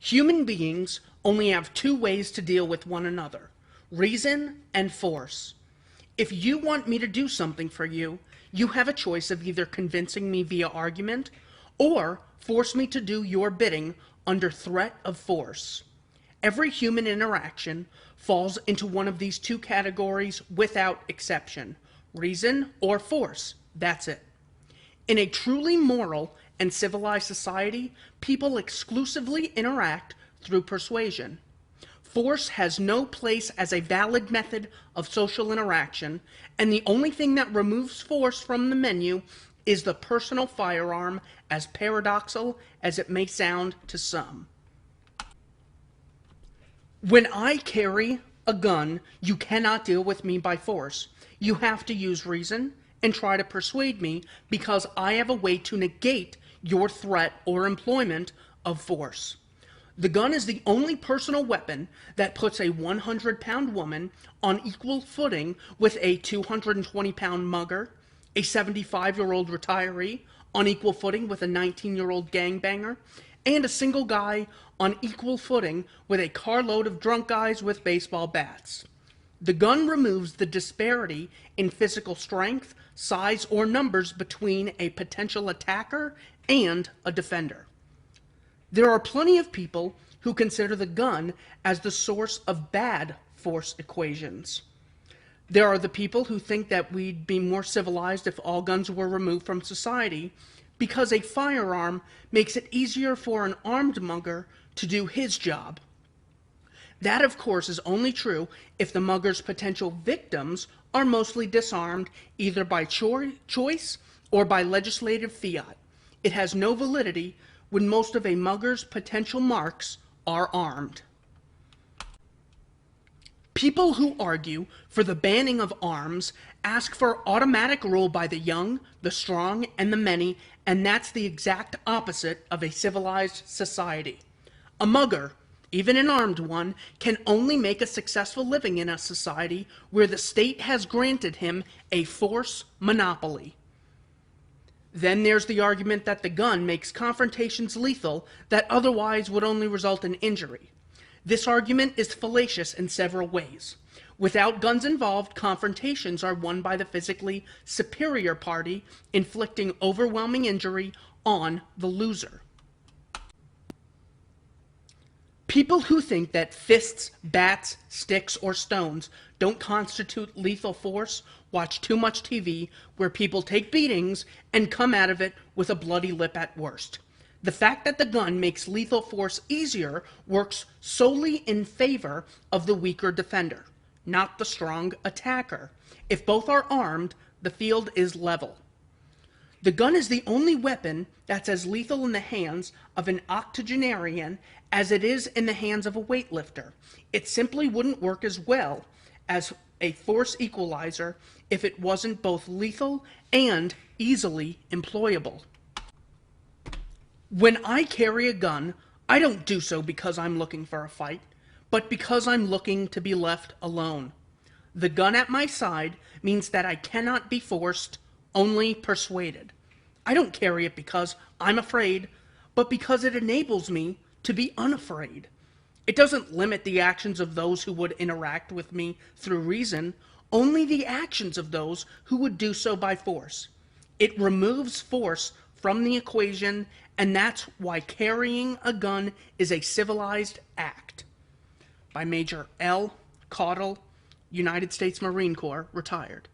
Human beings only have two ways to deal with one another: reason and force. If you want me to do something for you, you have a choice of either convincing me via argument or force me to do your bidding under threat of force. Every human interaction falls into one of these two categories without exception: reason or force. That's it. In a truly moral and civilized society, people exclusively interact through persuasion. Force has no place as a valid method of social interaction, and the only thing that removes force from the menu is the personal firearm, as paradoxical as it may sound to some. When I carry a gun, you cannot deal with me by force. You have to use reason and try to persuade me, because I have a way to negate your threat or employment of force. The gun is the only personal weapon that puts a 100-pound woman on equal footing with a 220-pound mugger, a 75-year-old retiree on equal footing with a 19-year-old gangbanger, and a single guy on equal footing with a carload of drunk guys with baseball bats. The gun removes the disparity in physical strength, size, or numbers between a potential attacker and a defender. There are plenty of people who consider the gun as the source of bad force equations. There are the people who think that we'd be more civilized if all guns were removed from society, because a firearm makes it easier for an armed mugger to do his job. That, of course, is only true if the mugger's potential victims are mostly disarmed, either by choice or by legislative fiat. It has no validity when most of a mugger's potential marks are armed. People who argue for the banning of arms ask for automatic rule by the young, the strong, and the many, and that's the exact opposite of a civilized society. A mugger, even an armed one, can only make a successful living in a society where the state has granted him a force monopoly. Then there's the argument that the gun makes confrontations lethal that otherwise would only result in injury. This argument is fallacious in several ways. Without guns involved, confrontations are won by the physically superior party, inflicting overwhelming injury on the loser. People who think that fists, bats, sticks, or stones don't constitute lethal force watch too much TV, where people take beatings and come out of it with a bloody lip at worst. The fact that the gun makes lethal force easier works solely in favor of the weaker defender, not the strong attacker. If both are armed, the field is level. The gun is the only weapon that's as lethal in the hands of an octogenarian as it is in the hands of a weightlifter. It simply wouldn't work as well as a force equalizer if it wasn't both lethal and easily employable. When I carry a gun, I don't do so because I'm looking for a fight, but because I'm looking to be left alone. The gun at my side means that I cannot be forced, only persuaded. I don't carry it because I'm afraid, but because it enables me to be unafraid. It doesn't limit the actions of those who would interact with me through reason, only the actions of those who would do so by force. It removes force from the equation, and that's why carrying a gun is a civilized act. By Major L. Caudle, United States Marine Corps, retired.